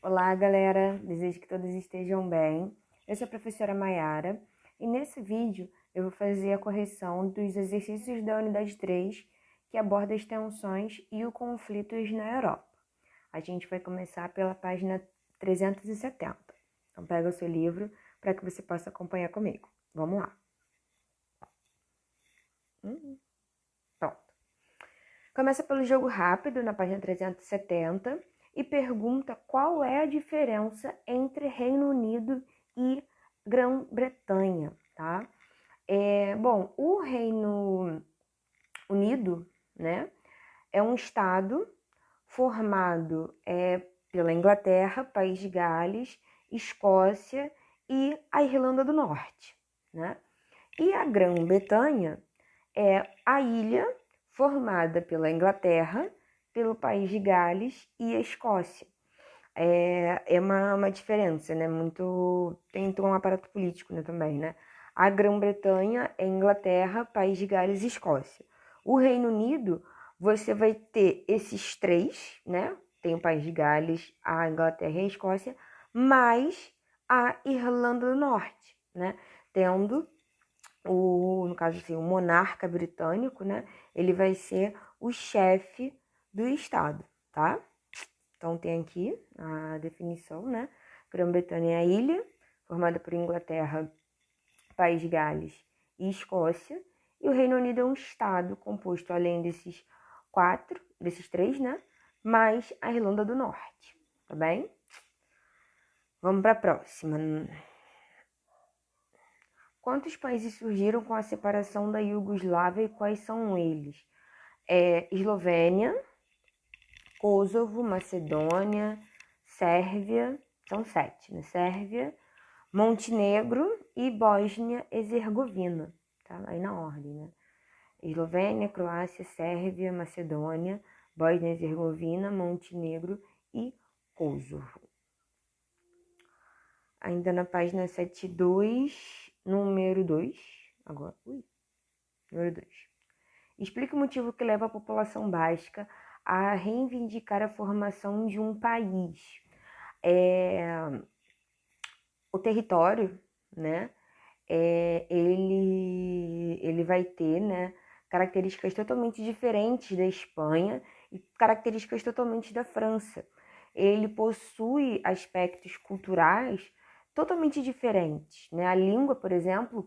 Olá, galera! Desejo que todos estejam bem. Eu sou a professora Maiara e nesse vídeo eu vou fazer a correção dos exercícios da unidade 3 que aborda as tensões e os conflitos na Europa. A gente vai começar pela página 370. Então pega o seu livro para que você possa acompanhar comigo. Vamos lá. Pronto. Começa pelo jogo rápido na página 370 e pergunta qual é a diferença entre Reino Unido e Grã-Bretanha, tá? Bom, o Reino Unido, né, é um estado formado pela Inglaterra, País de Gales, Escócia e a Irlanda do Norte, né? E a Grã-Bretanha é a ilha formada pela Inglaterra, pelo País de Gales e a Escócia. É uma diferença, né? Tem um aparato político, né, também, né? A Grã-Bretanha é Inglaterra, País de Gales e Escócia. O Reino Unido, você vai ter esses três, né? Tem o País de Gales, a Inglaterra e a Escócia, mais a Irlanda do Norte, né? Tendo no caso assim, o monarca britânico, né? Ele vai ser o chefe do estado, tá? Então tem aqui a definição, né? Grã-Bretanha é a ilha, formada por Inglaterra, País de Gales e Escócia. E o Reino Unido é um estado composto, além desses três, né? Mais a Irlanda do Norte, tá bem? Vamos para a próxima. Quantos países surgiram com a separação da Iugoslávia e quais são eles? Eslovênia, Kosovo, Macedônia, Sérvia, são 7, né? Sérvia, Montenegro e Bósnia-Herzegovina, tá? Aí na ordem, né? Eslovênia, Croácia, Sérvia, Macedônia, Bósnia-Herzegovina, Montenegro e Kosovo. Ainda na página 72, número 2, agora, número 2. Explique o motivo que leva a população basca a reivindicar a formação de um país. O território, né, ele vai ter, né, características totalmente diferentes da Espanha e características totalmente da França. Ele possui aspectos culturais totalmente diferentes, né? A língua, por exemplo,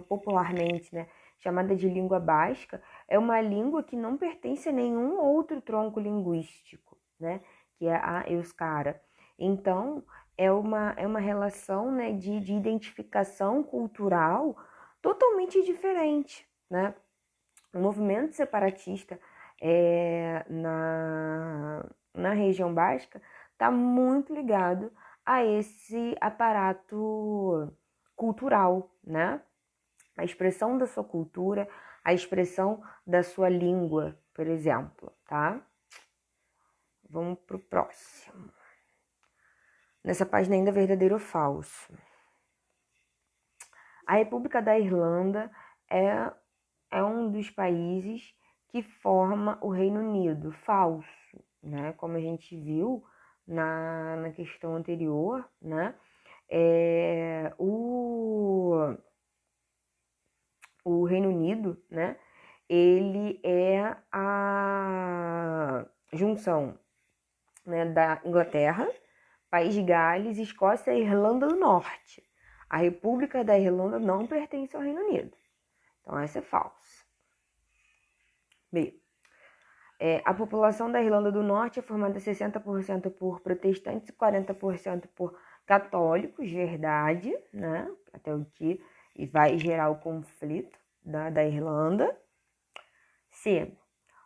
popularmente, né, chamada de língua basca, é uma língua que não pertence a nenhum outro tronco linguístico, né, que é a euskara. Então, é uma relação, né, de identificação cultural totalmente diferente, né? O movimento separatista na região basca está muito ligado a esse aparato cultural, né? A expressão da sua cultura, a expressão da sua língua, por exemplo, tá? Vamos pro próximo. Nessa página ainda, verdadeiro ou falso. A República da Irlanda é um dos países que forma o Reino Unido. Falso, né? Como a gente viu na questão anterior, né? O Reino Unido, né? Ele é a junção, né, da Inglaterra, País de Gales, Escócia e Irlanda do Norte. A República da Irlanda não pertence ao Reino Unido. Então, essa é falsa. B. A população da Irlanda do Norte é formada 60% por protestantes e 40% por católicos, verdade, né? Até o que vai gerar o conflito da Irlanda. C.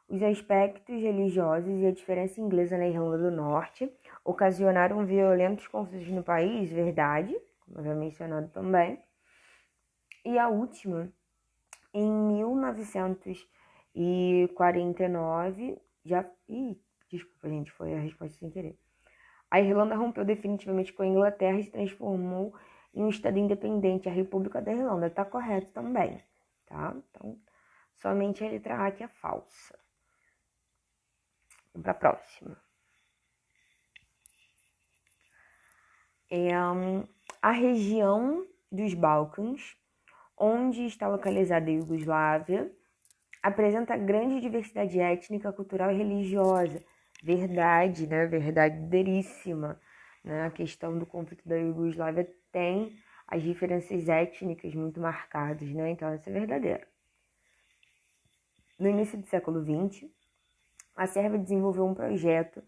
Os aspectos religiosos e a diferença inglesa na Irlanda do Norte ocasionaram violentos conflitos no país, verdade, como eu havia mencionado também. E a última, em 1949, desculpa, gente, foi a resposta sem querer. A Irlanda rompeu definitivamente com a Inglaterra e se transformou em um estado independente, a República da Irlanda. Tá correto também, tá? Então, somente a letra A que é falsa. Vamos para a próxima. A região dos Balcãs, onde está localizada a Iugoslávia, apresenta grande diversidade étnica, cultural e religiosa. Verdade, né? Verdadeiríssima. Né? A questão do conflito da Iugoslávia tem as diferenças étnicas muito marcadas, né? Então, isso é verdadeiro. No início do século XX, a Sérvia desenvolveu um projeto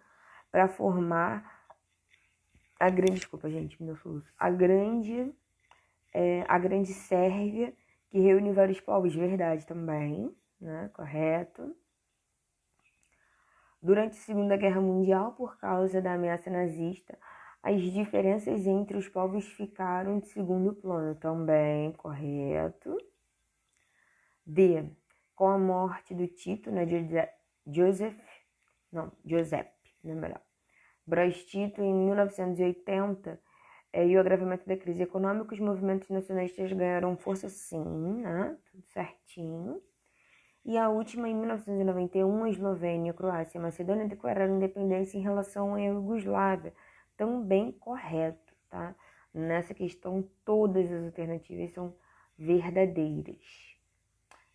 para formar a grande Sérvia, que reúne vários povos, verdade também, né? Correto. Durante a Segunda Guerra Mundial, por causa da ameaça nazista, as diferenças entre os povos ficaram de segundo plano, também correto. D. Com a morte do Tito, né, Joseph, Broz Tito, em 1980, e o agravamento da crise econômica, os movimentos nacionalistas ganharam força sim, né? Tudo certinho. E a última, em 1991, a Eslovênia, a Croácia e a Macedônia declararam independência em relação à Iugoslávia. Também correto, tá? Nessa questão, todas as alternativas são verdadeiras.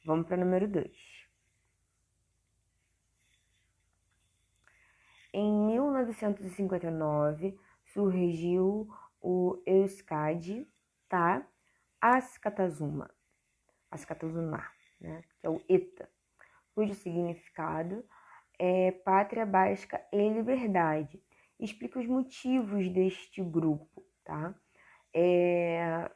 Vamos para o número 2. Em 1959, surgiu o Euskadi, tá? Askatazuma, né? Que é o ETA, cujo significado é Pátria Basca e Liberdade. Explica os motivos deste grupo, tá? É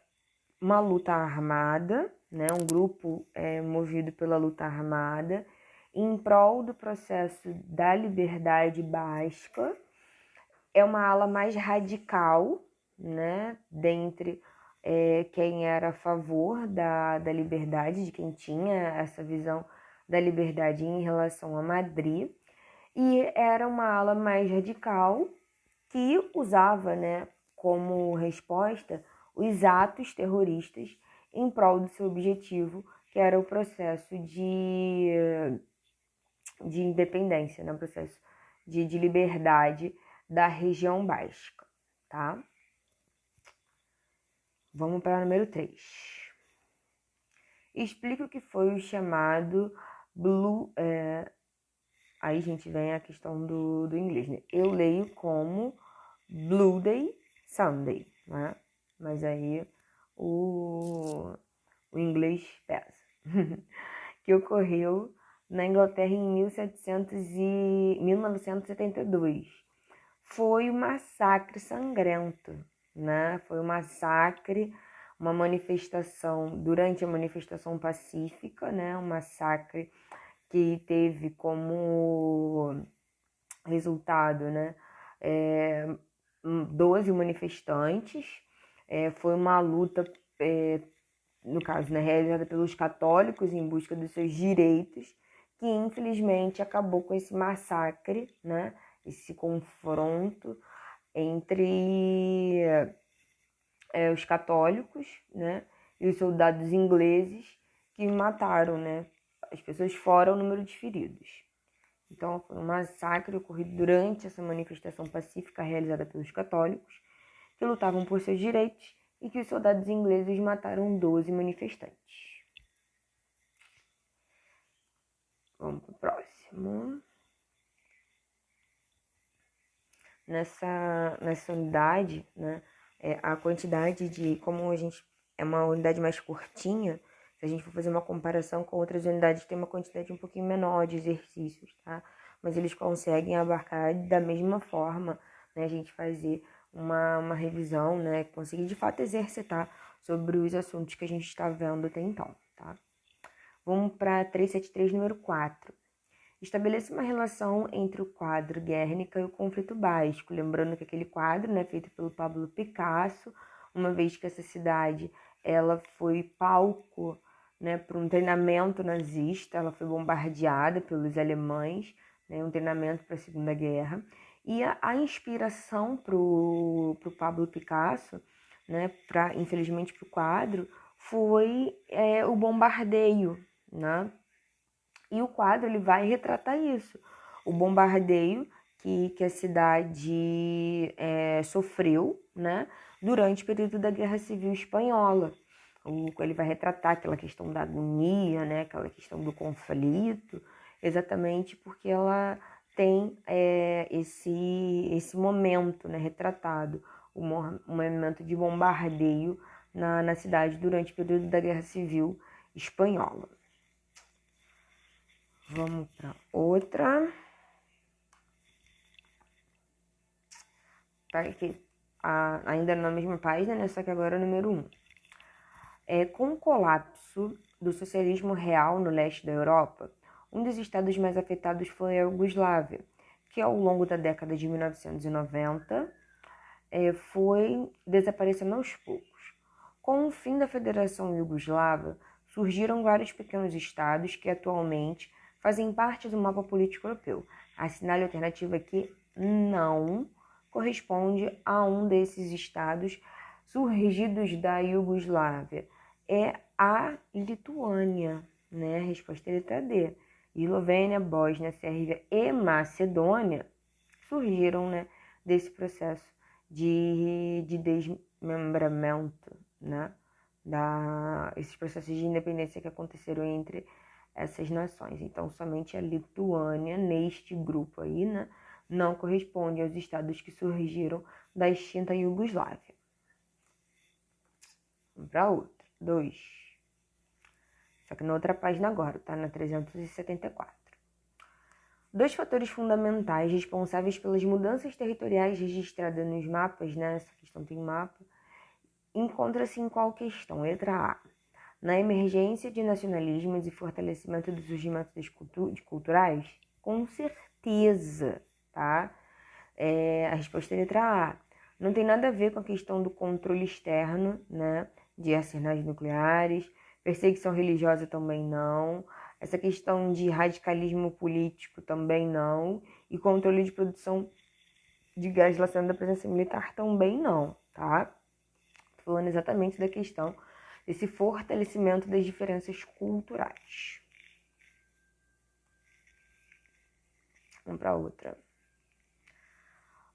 uma luta armada, né? Um grupo movido pela luta armada em prol do processo da liberdade basca. É uma ala mais radical, né? Dentre quem era a favor da liberdade, de quem tinha essa visão da liberdade em relação a Madrid, e era uma ala mais radical que usava, né, como resposta os atos terroristas em prol do seu objetivo, que era o processo de independência, né, o processo de liberdade da região basca, tá? Vamos para o número 3. Explica o que foi o chamado aí, gente, vem a questão do inglês, né? Eu leio como Bloody Sunday, né? Mas aí o inglês pesa. Que ocorreu na Inglaterra em 1972. Foi um massacre sangrento, né? Foi um massacre, uma manifestação, durante a manifestação pacífica, né? Um massacre que teve como resultado, né, 12 manifestantes. Foi uma luta, no caso, né, realizada pelos católicos em busca dos seus direitos, que infelizmente acabou com esse massacre, né, esse confronto entre os católicos, né, e os soldados ingleses que mataram, né, as pessoas fora o número de feridos. Então, foi um massacre ocorrido durante essa manifestação pacífica realizada pelos católicos, que lutavam por seus direitos, e que os soldados ingleses mataram 12 manifestantes. Vamos para o próximo. Nessa unidade, né, a quantidade de... Como a gente é uma unidade mais curtinha, se a gente for fazer uma comparação com outras unidades, tem uma quantidade um pouquinho menor de exercícios, tá? Mas eles conseguem abarcar da mesma forma, né? A gente fazer uma revisão, né? Conseguir de fato exercitar sobre os assuntos que a gente está vendo até então, tá? Vamos para 373, número 4. Estabeleça uma relação entre o quadro Guernica e o conflito basco. Lembrando que aquele quadro, né, feito pelo Pablo Picasso, uma vez que essa cidade ela foi palco, né, para um treinamento nazista, ela foi bombardeada pelos alemães, né, um treinamento para a Segunda Guerra. E a inspiração para o Pablo Picasso, né, infelizmente para o quadro, foi o bombardeio, né? E o quadro ele vai retratar isso, o bombardeio que a cidade sofreu, né, durante o período da Guerra Civil Espanhola. Ele vai retratar aquela questão da agonia, né, aquela questão do conflito, exatamente porque ela tem esse momento, né, retratado, um momento de bombardeio na cidade durante o período da Guerra Civil Espanhola. Vamos para outra. Ainda na mesma página, né, só que agora é o número 1. Com o colapso do socialismo real no leste da Europa, um dos estados mais afetados foi a Iugoslávia, que ao longo da década de 1990 foi desaparecendo aos poucos. Com o fim da Federação Iugoslava, surgiram vários pequenos estados que atualmente fazem parte do mapa político europeu. Assinale a alternativa que não corresponde a um desses estados surgidos da Iugoslávia. É a Lituânia, né? A resposta é a letra D. Eslovênia, Bósnia, Sérvia e Macedônia surgiram, né, desse processo de desmembramento, né, esses processos de independência que aconteceram entre essas nações. Então, somente a Lituânia, neste grupo aí, né, não corresponde aos estados que surgiram da extinta Iugoslávia. Vamos para outra. 2. Só que na outra página agora, tá? Na 374. 2 fatores fundamentais responsáveis pelas mudanças territoriais registradas nos mapas, né? Essa questão tem mapa. Encontra-se em qual questão? Letra A. Na emergência de nacionalismos e fortalecimento do surgimento das culturais? Com certeza, tá? A resposta é letra A. Não tem nada a ver com a questão do controle externo, né, de arsenais nucleares, perseguição religiosa também não, essa questão de radicalismo político também não, e controle de produção de gás relacionado à presença militar também não, tá? Tô falando exatamente da questão desse fortalecimento das diferenças culturais. Vamos para outra.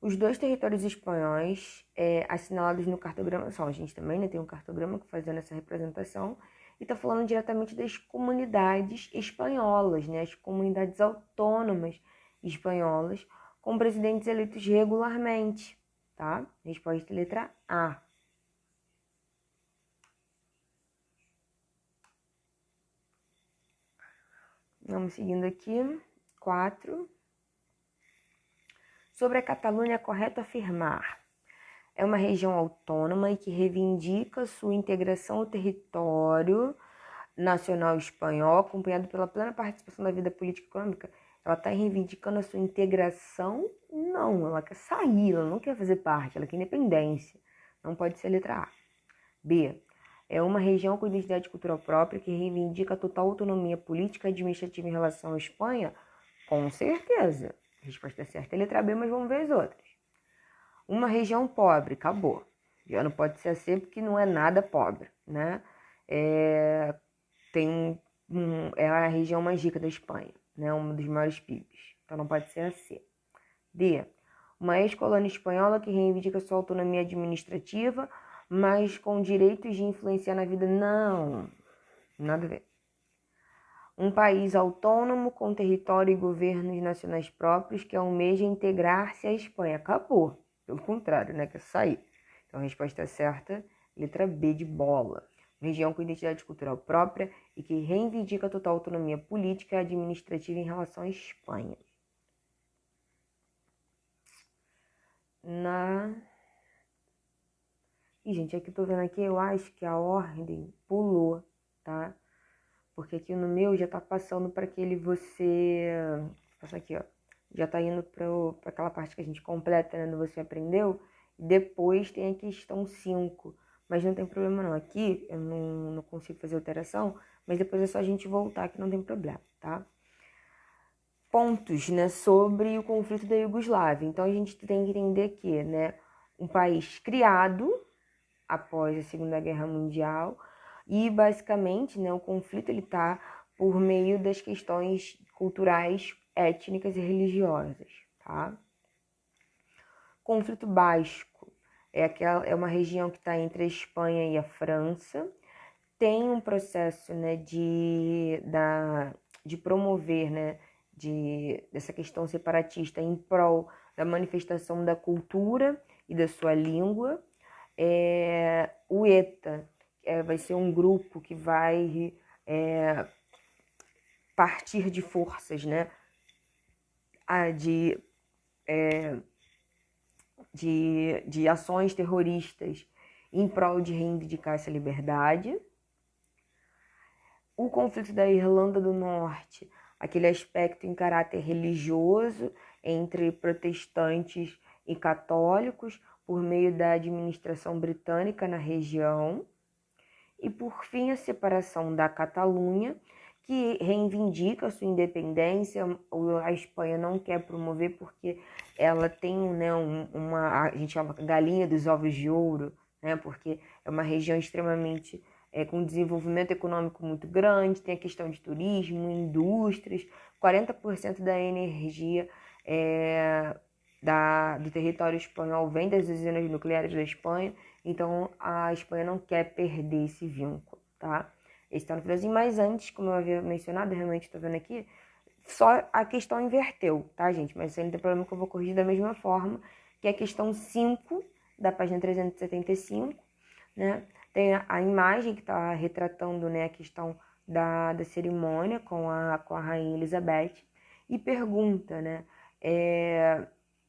Os 2 territórios espanhóis assinalados no cartograma, a gente também, né, tem um cartograma fazendo essa representação, e está falando diretamente das comunidades espanholas, né, as comunidades autônomas espanholas, com presidentes eleitos regularmente, tá? Resposta letra A. Vamos seguindo aqui. 4. Sobre a Catalunha, é correto afirmar: é uma região autônoma e que reivindica sua integração ao território nacional espanhol, acompanhado pela plena participação da vida política e econômica. Ela está reivindicando a sua integração? Não, ela quer sair, ela não quer fazer parte, ela quer independência. Não pode ser a letra A. B. É uma região com identidade cultural própria que reivindica a total autonomia política e administrativa em relação à Espanha? Com certeza. A resposta certa é a letra B, mas vamos ver as outras. Uma região pobre, acabou. Já não pode ser a C porque não é nada pobre, né? É a região mais rica da Espanha, né? Um dos maiores PIBs. Então não pode ser a C. D. Uma ex-colônia espanhola que reivindica sua autonomia administrativa, mas com direitos de influenciar na vida. Não, nada a ver. Um país autônomo com território e governos nacionais próprios que almeja integrar-se à Espanha. Acabou. Pelo contrário, né? Quer sair. Então a resposta certa, letra B de bola. Região com identidade cultural própria e que reivindica total autonomia política e administrativa em relação à Espanha. Gente, aqui tô vendo aqui, eu acho que a ordem pulou, tá? Porque aqui no meu já tá passando para aquele passa aqui, ó. Já tá indo para aquela parte que a gente completa, né? No você aprendeu. E depois tem a questão 5. Mas não tem problema não. Aqui eu não consigo fazer alteração, mas depois é só a gente voltar que não tem problema, tá? Pontos, né, sobre o conflito da Iugoslávia. Então a gente tem que entender que, né, um país criado após a Segunda Guerra Mundial e basicamente, né, o conflito ele tá por meio das questões culturais, étnicas e religiosas, tá? conflito basco é uma região que está entre a Espanha e a França. Tem um processo, né, de promover, né, dessa questão separatista em prol da manifestação da cultura e da sua língua. O ETA vai ser um grupo que vai partir de forças, né, de ações terroristas em prol de reivindicar essa liberdade. O conflito da Irlanda do Norte, aquele aspecto em caráter religioso entre protestantes e católicos por meio da administração britânica na região. E, por fim, a separação da Catalunha, que reivindica sua independência. A Espanha não quer promover porque ela tem, né, a gente chama galinha dos ovos de ouro, né, porque é uma região extremamente com desenvolvimento econômico muito grande, tem a questão de turismo, indústrias, 40% da energia do território espanhol vem das usinas nucleares da Espanha, então a Espanha não quer perder esse vínculo, tá? Esse tá no finalzinho, mas antes, como eu havia mencionado, realmente estou vendo aqui, só a questão inverteu, tá, gente? Mas isso aí não tem problema que eu vou corrigir da mesma forma, que é a questão 5 da página 375, né? Tem a imagem que está retratando, né, a questão da cerimônia com a Rainha Elizabeth e pergunta, né,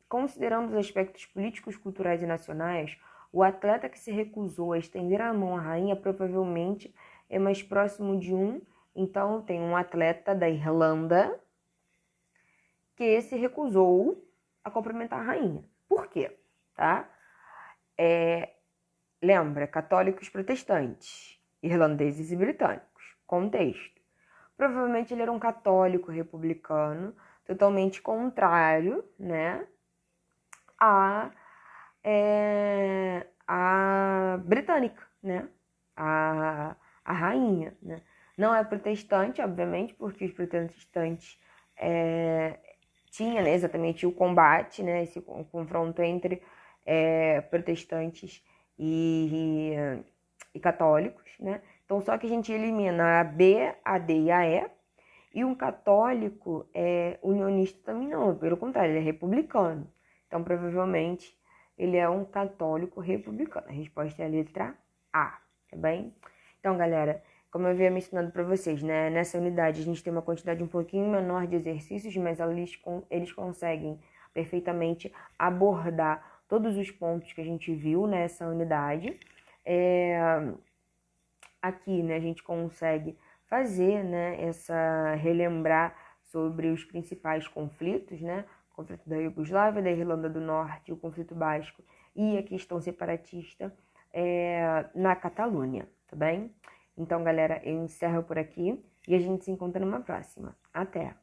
considerando os aspectos políticos, culturais e nacionais, o atleta que se recusou a estender a mão à rainha provavelmente é mais próximo de então tem um atleta da Irlanda que se recusou a cumprimentar a rainha. Por quê? Tá? Lembra, católicos protestantes, irlandeses e britânicos. Contexto. Provavelmente ele era um católico republicano, totalmente contrário, né, a britânica, né, a rainha, né. Não é protestante, obviamente, porque os protestantes tinha, né, exatamente o combate, né, esse confronto entre protestantes e católicos, né? Então, só que a gente elimina a B, a D e a E, e um católico unionista também não, pelo contrário, ele é republicano. Então, provavelmente, ele é um católico republicano. A resposta é a letra A, tá bem? Então, galera, como eu havia mencionado para vocês, né, nessa unidade a gente tem uma quantidade um pouquinho menor de exercícios, mas eles conseguem perfeitamente abordar todos os pontos que a gente viu nessa unidade. Aqui, né, a gente consegue fazer, né, relembrar sobre os principais conflitos, né, o conflito da Iugoslávia, da Irlanda do Norte, o conflito basco e a questão separatista na Catalunha, tá bem? Então, galera, eu encerro por aqui e a gente se encontra numa próxima. Até!